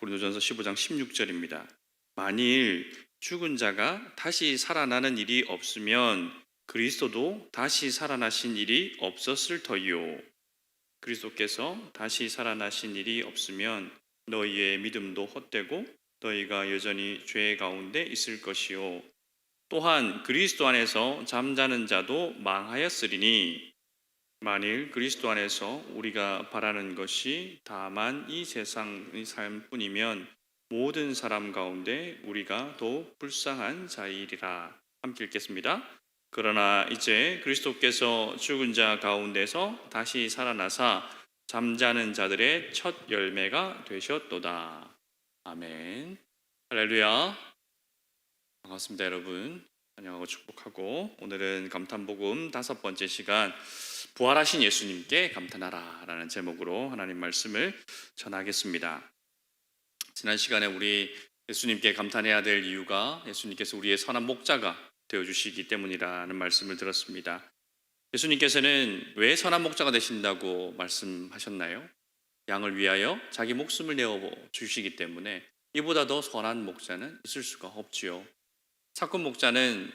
고린도전서 15장 16절입니다. 만일 죽은 자가 다시 살아나는 일이 없으면 그리스도도 다시 살아나신 일이 없었을 터이요. 그리스도께서 다시 살아나신 일이 없으면 너희의 믿음도 헛되고 너희가 여전히 죄 가운데 있을 것이요. 또한 그리스도 안에서 잠자는 자도 망하였으리니 만일 그리스도 안에서 우리가 바라는 것이 다만 이 세상의 삶뿐이면 모든 사람 가운데 우리가 더욱 불쌍한 자이리라. 함께 읽겠습니다. 그러나 이제 그리스도께서 죽은 자 가운데서 다시 살아나사 잠자는 자들의 첫 열매가 되셨도다. 아멘. 할렐루야. 반갑습니다, 여러분. 환영하고 축복하고, 오늘은 감탄복음 5번째 시간, 부활하신 예수님께 감탄하라 라는 제목으로 하나님 말씀을 전하겠습니다. 지난 시간에 우리 예수님께 감탄해야 될 이유가 예수님께서 우리의 선한 목자가 되어주시기 때문이라는 말씀을 들었습니다. 예수님께서는 왜 선한 목자가 되신다고 말씀하셨나요? 양을 위하여 자기 목숨을 내어주시기 때문에 이보다 더 선한 목자는 있을 수가 없지요. 사꾼 목자는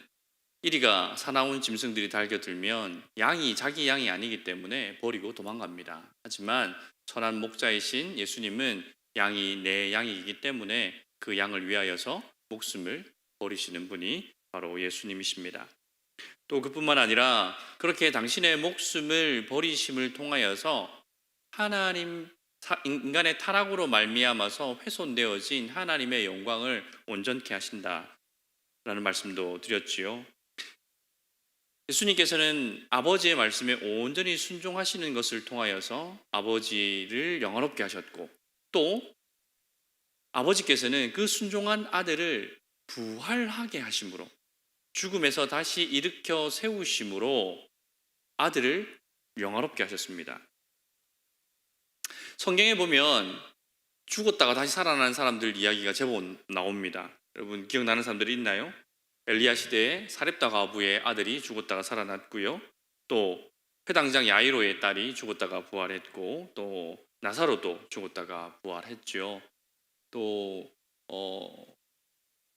이리가 사나운 짐승들이 달겨들면 양이 자기 양이 아니기 때문에 버리고 도망갑니다. 하지만 선한 목자이신 예수님은 양이 내 양이기 때문에 그 양을 위하여서 목숨을 버리시는 분이 바로 예수님이십니다. 또 그뿐만 아니라 그렇게 당신의 목숨을 버리심을 통하여서 인간의 타락으로 말미암아서 훼손되어진 하나님의 영광을 온전케 하신다 라는 말씀도 드렸지요. 예수님께서는 아버지의 말씀에 온전히 순종하시는 것을 통하여서 아버지를 영화롭게 하셨고, 또 아버지께서는 그 순종한 아들을 부활하게 하심으로, 죽음에서 다시 일으켜 세우심으로 아들을 영화롭게 하셨습니다. 성경에 보면 죽었다가 다시 살아난 사람들 이야기가 제법 나옵니다. 여러분 기억나는 사람들이 있나요? 엘리야 시대에 사렙다 과부의 아들이 죽었다가 살아났고요. 또 회당장 야이로의 딸이 죽었다가 부활했고, 또 나사로도 죽었다가 부활했죠. 또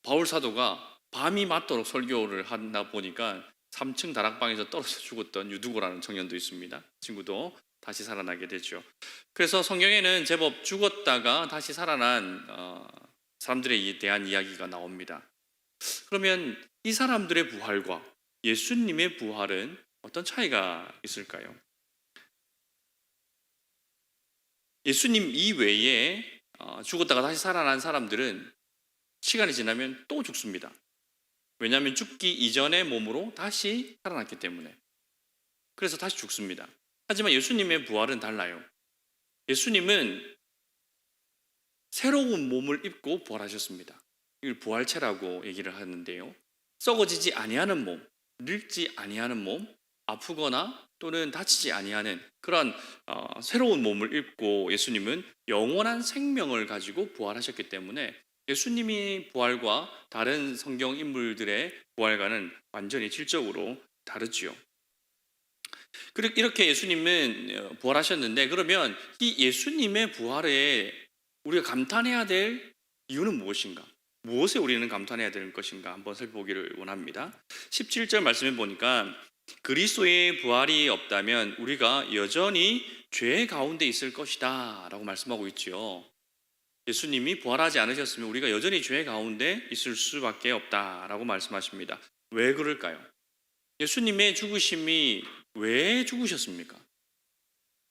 바울 사도가 밤이 맞도록 설교를 하다 보니까 3층 다락방에서 떨어져 죽었던 유두고라는 청년도 있습니다. 친구도 다시 살아나게 되죠. 그래서 성경에는 제법 죽었다가 다시 살아난 사람들에 대한 이야기가 나옵니다. 그러면 이 사람들의 부활과 예수님의 부활은 어떤 차이가 있을까요? 예수님 이외에 죽었다가 다시 살아난 사람들은 시간이 지나면 또 죽습니다. 왜냐하면 죽기 이전의 몸으로 다시 살아났기 때문에. 그래서 다시 죽습니다. 하지만 예수님의 부활은 달라요. 예수님은 새로운 몸을 입고 부활하셨습니다. 이걸 부활체라고 얘기를 하는데요. 썩어지지 아니하는 몸, 늙지 아니하는 몸, 아프거나 또는 다치지 아니하는 그런 새로운 몸을 입고 예수님은 영원한 생명을 가지고 부활하셨기 때문에 예수님이 부활과 다른 성경 인물들의 부활과는 완전히 질적으로 다르지요. 이렇게 예수님은 부활하셨는데, 그러면 이 예수님의 부활에 우리가 감탄해야 될 이유는 무엇인가? 무엇에 우리는 감탄해야 될 것인가? 한번 살펴보기를 원합니다. 17절 말씀에 보니까 그리스도의 부활이 없다면 우리가 여전히 죄 가운데 있을 것이다 라고 말씀하고 있죠. 예수님이 부활하지 않으셨으면 우리가 여전히 죄 가운데 있을 수밖에 없다라고 말씀하십니다. 왜 그럴까요? 예수님의 죽으심이 왜 죽으셨습니까?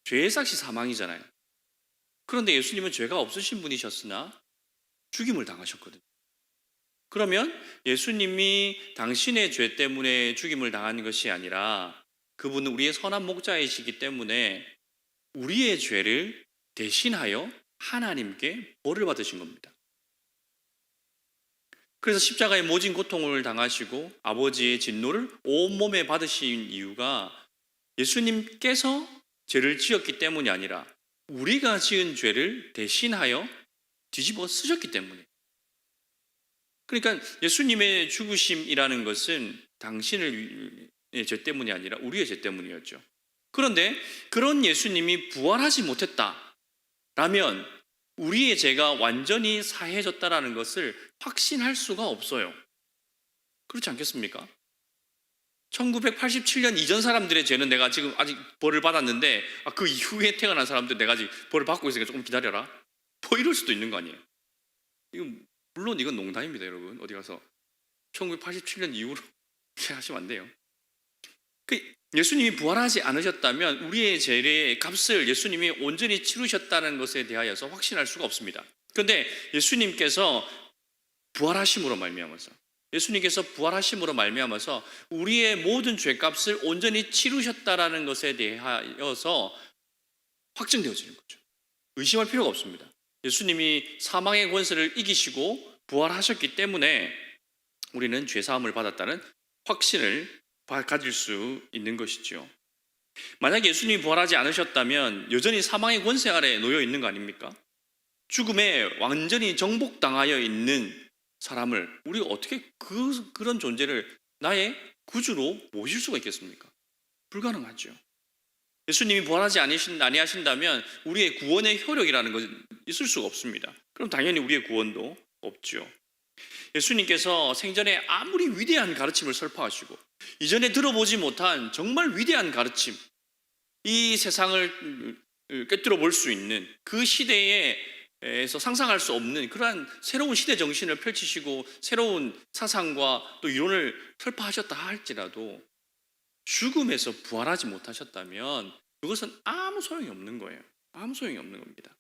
죄의 삭시 사망이잖아요. 그런데 예수님은 죄가 없으신 분이셨으나 죽임을 당하셨거든요. 그러면 예수님이 당신의 죄 때문에 죽임을 당한 것이 아니라 그분은 우리의 선한 목자이시기 때문에 우리의 죄를 대신하여 하나님께 벌을 받으신 겁니다. 그래서 십자가의 모진 고통을 당하시고 아버지의 진노를 온몸에 받으신 이유가 예수님께서 죄를 지었기 때문이 아니라 우리가 지은 죄를 대신하여 뒤집어 쓰셨기 때문에. 그러니까 예수님의 죽으심이라는 것은 당신의 죄 때문이 아니라 우리의 죄 때문이었죠. 그런데 그런 예수님이 부활하지 못했다라면 우리의 죄가 완전히 사해졌다라는 것을 확신할 수가 없어요. 그렇지 않겠습니까? 1987년 이전 사람들의 죄는 내가 지금 아직 벌을 받았는데 그 이후에 태어난 사람들 내가 아직 벌을 받고 있으니까 조금 기다려라. 뭐 이럴 수도 있는 거 아니에요. 물론 이건 농담입니다, 여러분. 어디 가서 1987년 이후로 이렇게 하시면 안 돼요. 예수님이 부활하지 않으셨다면 우리의 죄의 값을 예수님이 온전히 치르셨다는 것에 대하여서 확신할 수가 없습니다. 그런데 예수님께서 부활하심으로 말미암아서 우리의 모든 죄값을 온전히 치르셨다라는 것에 대하여서 확증되어지는 거죠. 의심할 필요가 없습니다. 예수님이 사망의 권세를 이기시고 부활하셨기 때문에 우리는 죄사함을 받았다는 확신을 가질 수 있는 것이죠. 만약에 예수님이 부활하지 않으셨다면 여전히 사망의 권세 아래 놓여 있는 거 아닙니까? 죽음에 완전히 정복당하여 있는 사람을 우리가 어떻게 그런 존재를 나의 구주로 모실 수가 있겠습니까? 불가능하죠. 예수님이 부활하지 아니하신다면 우리의 구원의 효력이라는 것은 있을 수가 없습니다. 그럼 당연히 우리의 구원도 없죠. 예수님께서 생전에 아무리 위대한 가르침을 설파하시고 이전에 들어보지 못한 정말 위대한 가르침, 이 세상을 꿰뚫어 볼 수 있는 그 시대에서 상상할 수 없는 그러한 새로운 시대 정신을 펼치시고 새로운 사상과 또 이론을 설파하셨다 할지라도 죽음에서 부활하지 못하셨다면 그것은 아무 소용이 없는 거예요. 아무 소용이 없는 겁니다.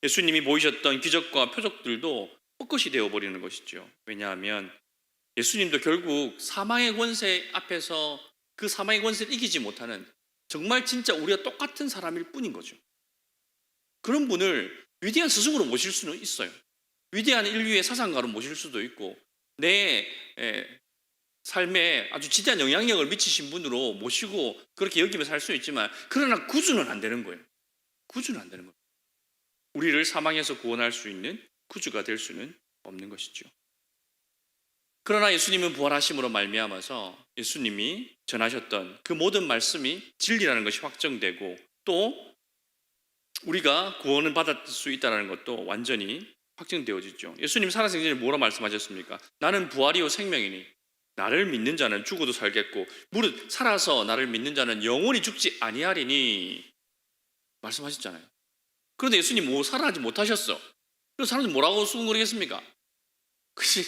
예수님이 보이셨던 기적과 표적들도 헛것이 되어버리는 것이죠. 왜냐하면 예수님도 결국 사망의 권세 앞에서 그 사망의 권세를 이기지 못하는 정말 진짜 우리가 똑같은 사람일 뿐인 거죠. 그런 분을 위대한 스승으로 모실 수는 있어요. 위대한 인류의 사상가로 모실 수도 있고 내 삶에 아주 지대한 영향력을 미치신 분으로 모시고 그렇게 여기면서 살 수 있지만 그러나 구주는 안 되는 거예요. 구주는 안 되는 거예요. 우리를 사망에서 구원할 수 있는 구주가 될 수는 없는 것이죠. 그러나 예수님은 부활하심으로 말미암아서 예수님이 전하셨던 그 모든 말씀이 진리라는 것이 확정되고 또 우리가 구원을 받을 수 있다는 것도 완전히 확정되어지죠. 예수님 살아생전에 뭐라 말씀하셨습니까? 나는 부활이요 생명이니 나를 믿는 자는 죽어도 살겠고 무릇 살아서 나를 믿는 자는 영원히 죽지 아니하리니 말씀하셨잖아요. 그런데 예수님 살아나지 못하셨어. 그래서 사람들이 뭐라고 수군거리겠습니까? 그치?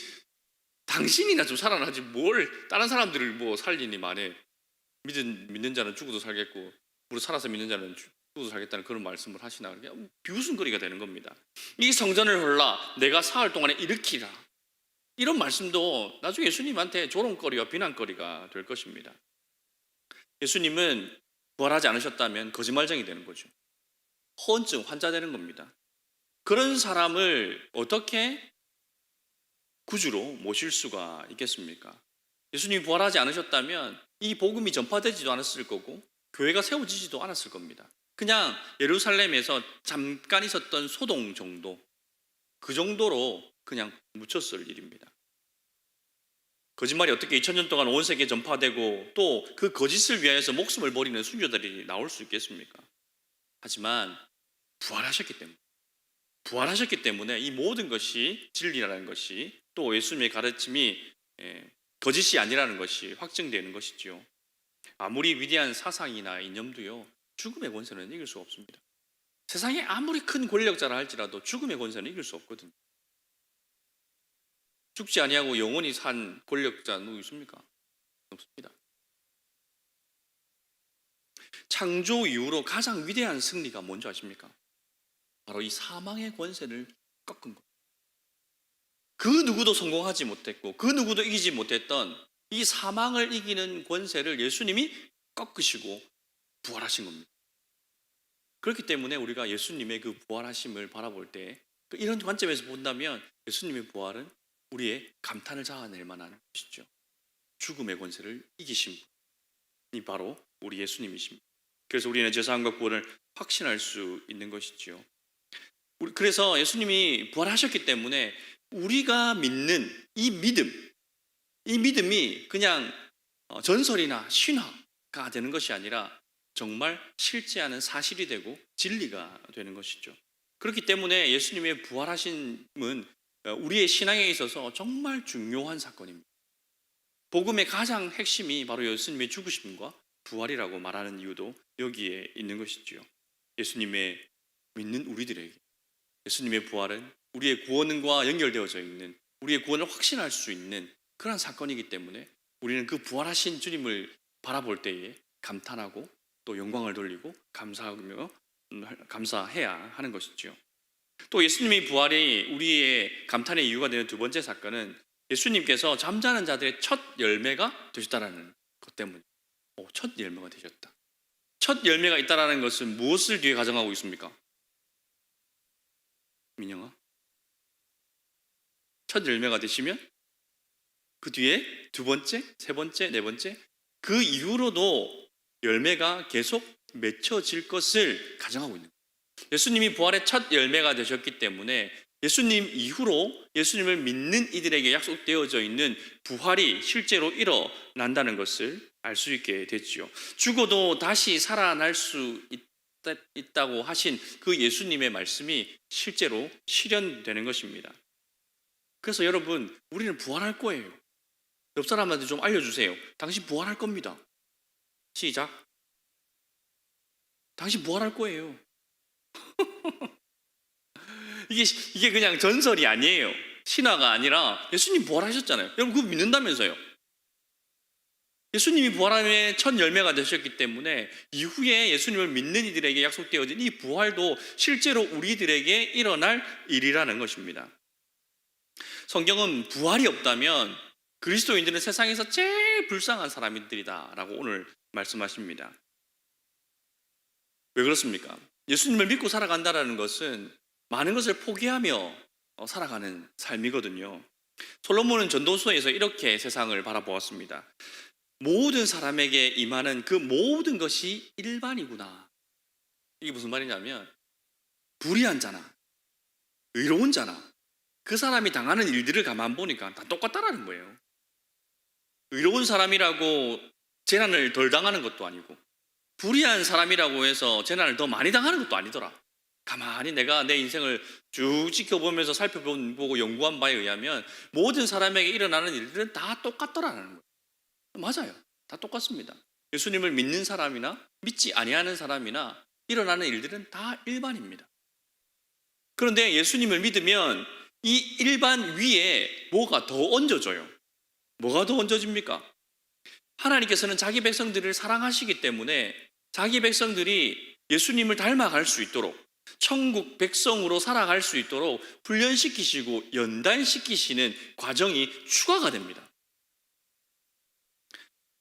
당신이나 좀 살아나지 뭘 다른 사람들을 살리니 만에 믿는 자는 죽어도 살겠고 무릇 살아서 믿는 자는 죽어도 살겠다는 그런 말씀을 하시나 그냥 비웃음거리가 되는 겁니다. 이 성전을 헐라 내가 사흘 동안에 일으키라 이런 말씀도 나중에 예수님한테 조롱거리와 비난거리가 될 것입니다. 예수님은 부활하지 않으셨다면 거짓말쟁이 되는 거죠. 허언증 환자 되는 겁니다. 그런 사람을 어떻게 구주로 모실 수가 있겠습니까? 예수님이 부활하지 않으셨다면 이 복음이 전파되지도 않았을 거고 교회가 세워지지도 않았을 겁니다. 그냥 예루살렘에서 잠깐 있었던 소동 정도, 그 정도로 그냥 묻혔을 일입니다. 거짓말이 어떻게 2000년 동안 온 세계에 전파되고 또 그 거짓을 위하여서 목숨을 버리는 순교자들이 나올 수 있겠습니까? 하지만 부활하셨기 때문에 이 모든 것이 진리라는 것이 또 예수님의 가르침이 거짓이 아니라는 것이 확증되는 것이죠. 아무리 위대한 사상이나 이념도요 죽음의 권세는 이길 수 없습니다. 세상에 아무리 큰 권력자라 할지라도 죽음의 권세는 이길 수 없거든요. 죽지 아니하고 영원히 산 권력자 누구 있습니까? 없습니다. 창조 이후로 가장 위대한 승리가 뭔지 아십니까? 바로 이 사망의 권세를 꺾은 것. 그 누구도 성공하지 못했고 그 누구도 이기지 못했던 이 사망을 이기는 권세를 예수님이 꺾으시고 부활하신 겁니다. 그렇기 때문에 우리가 예수님의 그 부활하심을 바라볼 때 이런 관점에서 본다면 예수님의 부활은 우리의 감탄을 자아낼 만한 것이죠. 죽음의 권세를 이기신 분이 바로 우리 예수님이십니다. 그래서 우리는 죄사함과 구원을 확신할 수 있는 것이죠. 그래서 예수님이 부활하셨기 때문에 우리가 믿는 이 믿음이 그냥 전설이나 신화가 되는 것이 아니라 정말 실제하는 사실이 되고 진리가 되는 것이죠. 그렇기 때문에 예수님의 부활하심은 우리의 신앙에 있어서 정말 중요한 사건입니다. 복음의 가장 핵심이 바로 예수님의 죽으심과 부활이라고 말하는 이유도 여기에 있는 것이지요. 예수님의 믿는 우리들에게 예수님의 부활은 우리의 구원과 연결되어져 있는, 우리의 구원을 확신할 수 있는 그런 사건이기 때문에 우리는 그 부활하신 주님을 바라볼 때에 감탄하고 또 영광을 돌리고 감사하며 감사해야 하는 것이죠. 또 예수님의 부활이 우리의 감탄의 이유가 되는 두 번째 사건은 예수님께서 잠자는 자들의 첫 열매가 되셨다는 것 때문에. 첫 열매가 되셨다. 첫 열매가 있다는 것은 무엇을 뒤에 가정하고 있습니까? 민영아, 첫 열매가 되시면 그 뒤에 두 번째, 세 번째, 네 번째, 그 이후로도 열매가 계속 맺혀질 것을 가정하고 있는 거예요. 예수님이 부활의 첫 열매가 되셨기 때문에 예수님 이후로 예수님을 믿는 이들에게 약속되어져 있는 부활이 실제로 일어난다는 것을 알 수 있게 됐지요. 죽어도 다시 살아날 수 있다고 하신 그 예수님의 말씀이 실제로 실현되는 것입니다. 그래서 여러분, 우리는 부활할 거예요. 옆 사람한테 좀 알려주세요. 당신 부활할 겁니다. 시작. 당신 부활할 거예요. 이게 그냥 전설이 아니에요. 신화가 아니라 예수님 부활하셨잖아요. 여러분 그거 믿는다면서요. 예수님이 부활함의 첫 열매가 되셨기 때문에 이후에 예수님을 믿는 이들에게 약속되어진 이 부활도 실제로 우리들에게 일어날 일이라는 것입니다. 성경은 부활이 없다면 그리스도인들은 세상에서 제일 불쌍한 사람들이다 라고 오늘 말씀하십니다. 왜 그렇습니까? 예수님을 믿고 살아간다는 것은 많은 것을 포기하며 살아가는 삶이거든요. 솔로몬은 전도서에서 이렇게 세상을 바라보았습니다. 모든 사람에게 임하는 그 모든 것이 일반이구나. 이게 무슨 말이냐면 불의한 자나 의로운 자나 그 사람이 당하는 일들을 가만 보니까 다 똑같다라는 거예요. 의로운 사람이라고 재난을 덜 당하는 것도 아니고 불의한 사람이라고 해서 재난을 더 많이 당하는 것도 아니더라. 가만히 내가 내 인생을 쭉 지켜보면서 살펴보고 연구한 바에 의하면 모든 사람에게 일어나는 일들은 다 똑같더라는 거예요. 맞아요. 다 똑같습니다. 예수님을 믿는 사람이나 믿지 아니하는 사람이나 일어나는 일들은 다 일반입니다. 그런데 예수님을 믿으면 이 일반 위에 뭐가 더 얹어져요. 뭐가 더 얹어집니까? 하나님께서는 자기 백성들을 사랑하시기 때문에 자기 백성들이 예수님을 닮아갈 수 있도록 천국 백성으로 살아갈 수 있도록 훈련시키시고 연단시키시는 과정이 추가가 됩니다.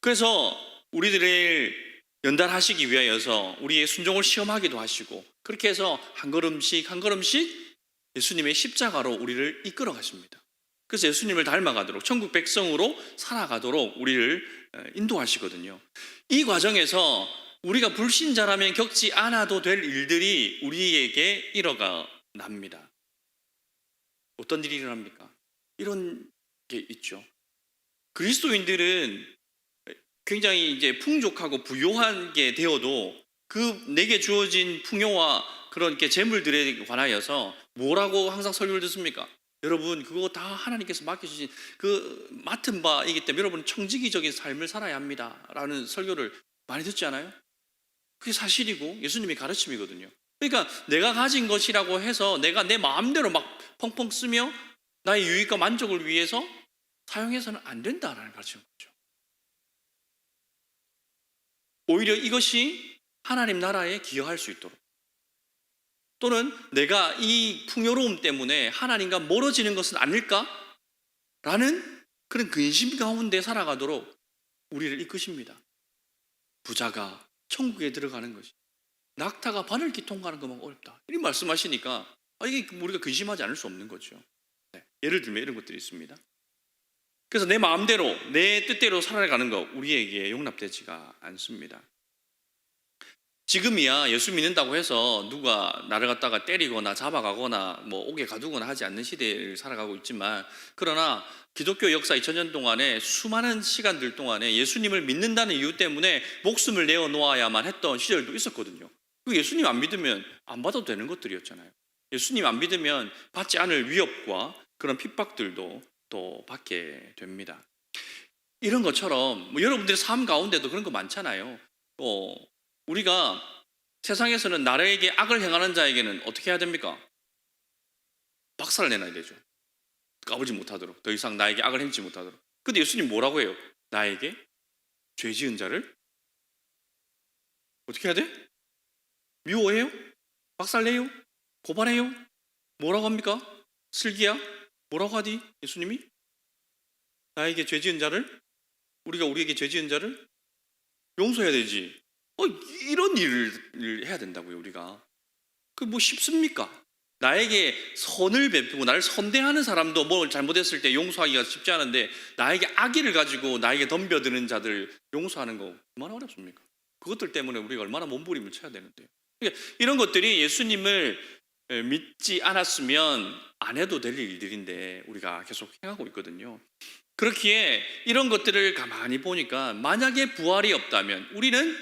그래서 우리들을 연단하시기 위하여서 우리의 순종을 시험하기도 하시고 그렇게 해서 한 걸음씩 한 걸음씩 예수님의 십자가로 우리를 이끌어 가십니다. 그래서 예수님을 닮아가도록 천국 백성으로 살아가도록 우리를 인도하시거든요. 이 과정에서 우리가 불신자라면 겪지 않아도 될 일들이 우리에게 일어납니다. 어떤 일이 일어납니까? 이런 게 있죠. 그리스도인들은 굉장히 이제 풍족하고 부요한 게 되어도 그 내게 주어진 풍요와 그런 게 재물들에 관하여서 뭐라고 항상 설교를 듣습니까? 여러분 그거 다 하나님께서 맡겨주신 그 맡은 바이기 때문에 여러분 청지기적인 삶을 살아야 합니다 라는 설교를 많이 듣지 않아요? 그게 사실이고 예수님의 가르침이거든요. 그러니까 내가 가진 것이라고 해서 내가 내 마음대로 막 펑펑 쓰며 나의 유익과 만족을 위해서 사용해서는 안 된다라는 가르침인 거죠. 오히려 이것이 하나님 나라에 기여할 수 있도록 또는 내가 이 풍요로움 때문에 하나님과 멀어지는 것은 아닐까? 라는 그런 근심 가운데 살아가도록 우리를 이끄십니다. 부자가 천국에 들어가는 것이 낙타가 바늘길 통과하는 것만 어렵다. 이런 말씀하시니까 이게 우리가 근심하지 않을 수 없는 거죠. 네, 예를 들면 이런 것들이 있습니다. 그래서 내 마음대로 내 뜻대로 살아가는 거 우리에게 용납되지가 않습니다. 지금이야 예수 믿는다고 해서 누가 나를 갖다가 때리거나 잡아가거나 뭐 옥에 가두거나 하지 않는 시대를 살아가고 있지만 그러나 기독교 역사 2000년 동안에 수많은 시간들 동안에 예수님을 믿는다는 이유 때문에 목숨을 내어놓아야만 했던 시절도 있었거든요. 그 예수님 안 믿으면 안 받아도 되는 것들이었잖아요. 예수님 안 믿으면 받지 않을 위협과 그런 핍박들도 또 받게 됩니다. 이런 것처럼 여러분들의 삶 가운데도 그런 거 많잖아요. 우리가 세상에서는 나에게 악을 행하는 자에게는 어떻게 해야 됩니까? 박살을 내놔야 되죠. 까불지 못하도록, 더 이상 나에게 악을 행치 못하도록. 근데 예수님 뭐라고 해요? 나에게 죄 지은 자를 어떻게 해야 돼? 미워해요? 박살내요? 고발해요? 뭐라고 합니까? 슬기야? 뭐라고 하디? 예수님이? 나에게 죄 지은 자를? 우리에게 죄 지은 자를 용서해야 되지. 이런 일을 해야 된다고요, 우리가. 그 뭐 쉽습니까? 나에게 선을 베푸고 나를 선대하는 사람도 뭐 잘못했을 때 용서하기가 쉽지 않은데, 나에게 악의를 가지고 나에게 덤벼드는 자들 용서하는 거 얼마나 어렵습니까? 그것들 때문에 우리가 얼마나 몸부림을 쳐야 되는데요. 그러니까 이런 것들이 예수님을 믿지 않았으면 안 해도 될 일들인데 우리가 계속 행하고 있거든요. 그렇기에 이런 것들을 가만히 보니까 만약에 부활이 없다면 우리는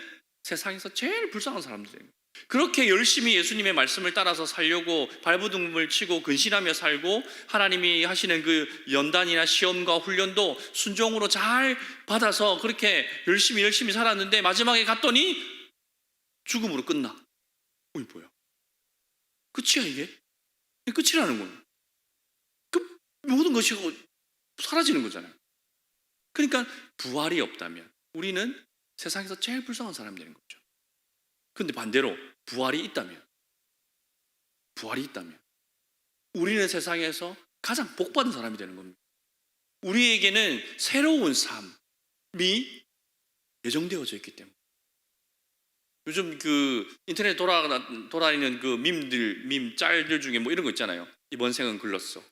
세상에서 제일 불쌍한 사람들이에요. 그렇게 열심히 예수님의 말씀을 따라서 살려고 발버둥을 치고 근신하며 살고 하나님이 하시는 그 연단이나 시험과 훈련도 순종으로 잘 받아서 그렇게 열심히 살았는데 마지막에 갔더니 죽음으로 끝나. 뭐야? 끝이야 이게? 끝이라는 거예요. 그 모든 것이 사라지는 거잖아요. 그러니까 부활이 없다면 우리는 세상에서 제일 불쌍한 사람이 되는 거죠. 그런데 반대로 부활이 있다면 우리는 세상에서 가장 복받은 사람이 되는 겁니다. 우리에게는 새로운 삶이 예정되어져 있기 때문에. 요즘 그 인터넷 돌아다니는 그 밈 짤들 중에 뭐 이런 거 있잖아요. 이번 생은 글렀어.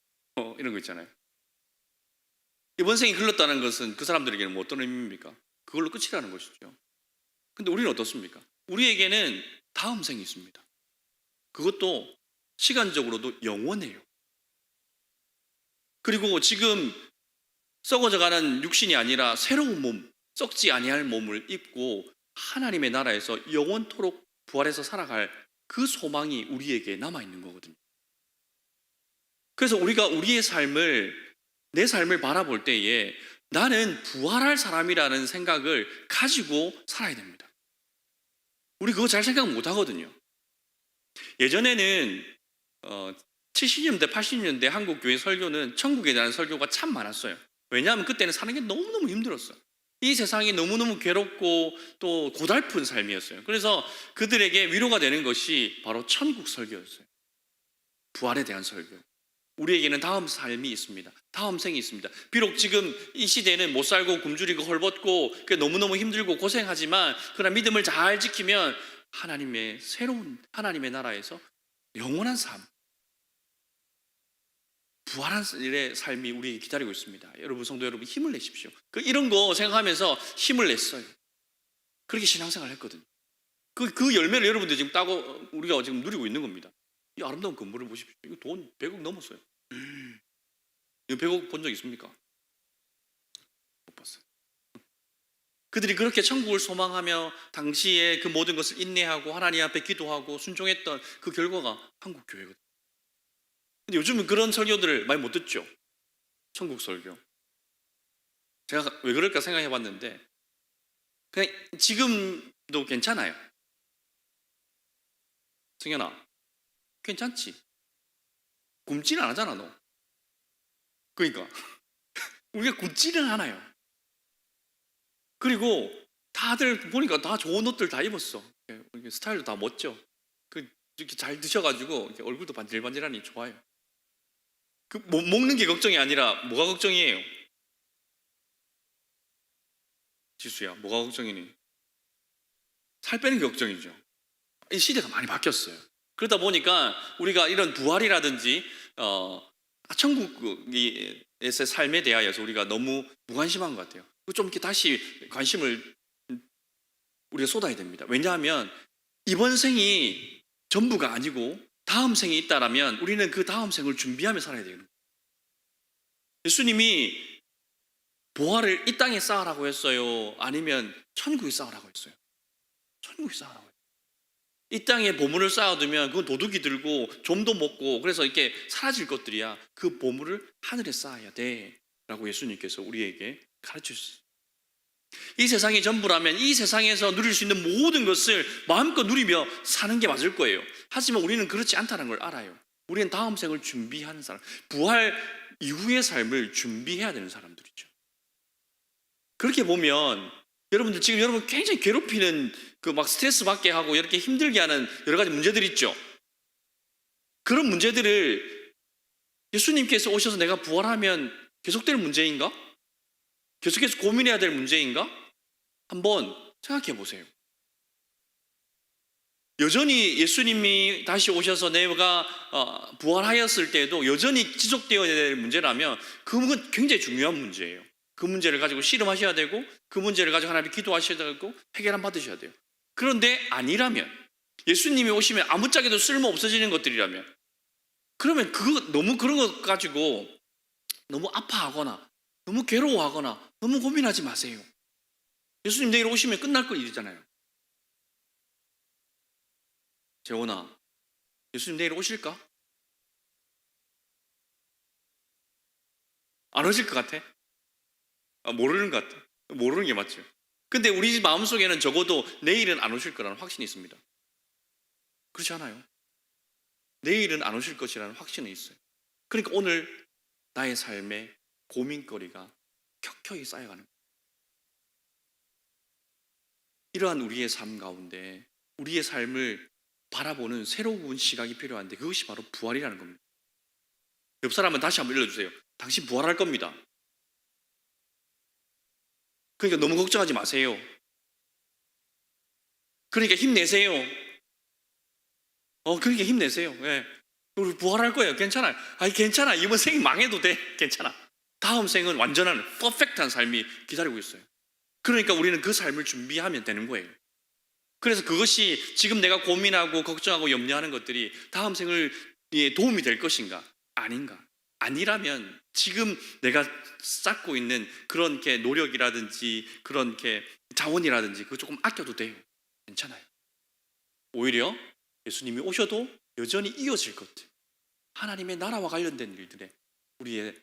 이런 거 있잖아요. 이번 생이 글렀다는 것은 그 사람들에게는 뭐 어떤 의미입니까? 그걸로 끝이라는 것이죠. 근데 우리는 어떻습니까? 우리에게는 다음 생이 있습니다. 그것도 시간적으로도 영원해요. 그리고 지금 썩어져가는 육신이 아니라 새로운 몸, 썩지 아니할 몸을 입고 하나님의 나라에서 영원토록 부활해서 살아갈 그 소망이 우리에게 남아있는 거거든요. 그래서 우리가 내 삶을 바라볼 때에 나는 부활할 사람이라는 생각을 가지고 살아야 됩니다. 우리 그거 잘 생각 못 하거든요. 예전에는 70년대, 80년대 한국 교회 설교는 천국에 대한 설교가 참 많았어요. 왜냐하면 그때는 사는 게 너무너무 힘들었어요. 이 세상이 너무너무 괴롭고 또 고달픈 삶이었어요. 그래서 그들에게 위로가 되는 것이 바로 천국 설교였어요. 부활에 대한 설교. 우리에게는 다음 삶이 있습니다. 다음 생이 있습니다. 비록 지금 이 시대는 못 살고 굶주리고 헐벗고 너무너무 힘들고 고생하지만 그러나 믿음을 잘 지키면 새로운 하나님의 나라에서 영원한 삶, 부활한 일의 삶이 우리에게 기다리고 있습니다. 여러분, 성도 여러분, 힘을 내십시오. 이런 거 생각하면서 힘을 냈어요. 그렇게 신앙생활을 했거든요. 그 열매를 여러분들 지금 따고 우리가 지금 누리고 있는 겁니다. 이 아름다운 건물을 보십시오. 이거 돈 100억 넘었어요. 이거 100억 본 적 있습니까? 못 봤어요. 그들이 그렇게 천국을 소망하며 당시에 그 모든 것을 인내하고 하나님 앞에 기도하고 순종했던 그 결과가 한국 교회거든요. 근데 요즘은 그런 설교들을 많이 못 듣죠. 천국 설교. 제가 왜 그럴까 생각해 봤는데 그냥 지금도 괜찮아요. 승현아, 괜찮지? 굶지는 안 하잖아, 너. 그러니까 우리가 굶지는 않아요. 그리고 다들 보니까 다 좋은 옷들 다 입었어. 스타일도 다 멋져. 이렇게 잘 드셔가지고 이렇게 얼굴도 반질반질하니 좋아요. 먹는 게 걱정이 아니라 뭐가 걱정이에요? 지수야, 뭐가 걱정이니? 살 빼는 게 걱정이죠. 이 시대가 많이 바뀌었어요. 그러다 보니까 우리가 이런 부활이라든지 천국에서의 삶에 대하여서 우리가 너무 무관심한 것 같아요. 좀 이렇게 다시 관심을 우리가 쏟아야 됩니다. 왜냐하면 이번 생이 전부가 아니고 다음 생이 있다라면 우리는 그 다음 생을 준비하며 살아야 돼요. 예수님이 부활을 이 땅에 쌓으라고 했어요? 아니면 천국에 쌓으라고 했어요? 천국에 쌓으라고 했어요. 이 땅에 보물을 쌓아두면 그건 도둑이 들고 좀도 먹고 그래서 이렇게 사라질 것들이야. 그 보물을 하늘에 쌓아야 돼 라고 예수님께서 우리에게 가르쳐 주셨어요. 이 세상이 전부라면 이 세상에서 누릴 수 있는 모든 것을 마음껏 누리며 사는 게 맞을 거예요. 하지만 우리는 그렇지 않다는 걸 알아요. 우리는 다음 생을 준비하는 사람, 부활 이후의 삶을 준비해야 되는 사람들이죠. 그렇게 보면 여러분들 지금 여러분 굉장히 괴롭히는 그 막 스트레스 받게 하고 이렇게 힘들게 하는 여러 가지 문제들이 있죠. 그런 문제들을 예수님께서 오셔서 내가 부활하면 계속될 문제인가? 계속해서 고민해야 될 문제인가? 한번 생각해 보세요. 여전히 예수님이 다시 오셔서 내가 부활하였을 때도 여전히 지속되어야 될 문제라면 그건 굉장히 중요한 문제예요. 그 문제를 가지고 씨름하셔야 되고 그 문제를 가지고 하나님 기도하셔야 되고 해결함 받으셔야 돼요. 그런데 아니라면 예수님이 오시면 아무짝에도 쓸모 없어지는 것들이라면 그러면 너무 그런 것 가지고 너무 아파하거나 너무 괴로워하거나 너무 고민하지 마세요. 예수님 내일 오시면 끝날 거 일이잖아요. 재원아, 예수님 내일 오실까? 안 오실 것 같아? 모르는 것 같아. 모르는 게 맞죠. 근데 우리 마음속에는 적어도 내일은 안 오실 거라는 확신이 있습니다. 그렇지 않아요? 내일은 안 오실 것이라는 확신이 있어요. 그러니까 오늘 나의 삶에 고민거리가 켜켜이 쌓여가는 거예요. 이러한 우리의 삶 가운데 우리의 삶을 바라보는 새로운 시각이 필요한데 그것이 바로 부활이라는 겁니다. 옆 사람은 다시 한번 일러주세요. 당신 부활할 겁니다. 그러니까 너무 걱정하지 마세요. 그러니까 힘내세요. 그러니까 힘내세요. 예. 우리 부활할 거예요. 괜찮아요. 아니 괜찮아. 이번 생이 망해도 돼. 괜찮아. 다음 생은 완전한 퍼펙트한 삶이 기다리고 있어요. 그러니까 우리는 그 삶을 준비하면 되는 거예요. 그래서 그것이 지금 내가 고민하고 걱정하고 염려하는 것들이 다음 생을 도움이 될 것인가? 아닌가? 아니라면 지금 내가 쌓고 있는 그런 게 노력이라든지 그런 게 자원이라든지 그거 조금 아껴도 돼요. 괜찮아요. 오히려 예수님이 오셔도 여전히 이어질 것들, 하나님의 나라와 관련된 일들에 우리의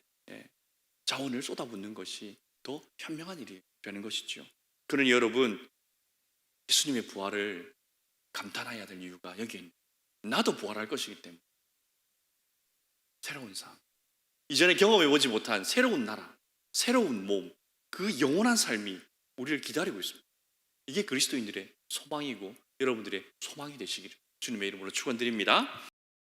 자원을 쏟아붓는 것이 더 현명한 일이 되는 것이죠. 그러니 여러분, 예수님의 부활을 감탄해야 될 이유가 여기에 있는 거예요. 나도 부활할 것이기 때문에. 새로운 삶, 이전에 경험해보지 못한 새로운 나라, 새로운 몸, 그 영원한 삶이 우리를 기다리고 있습니다. 이게 그리스도인들의 소망이고 여러분들의 소망이 되시기를 주님의 이름으로 축원드립니다.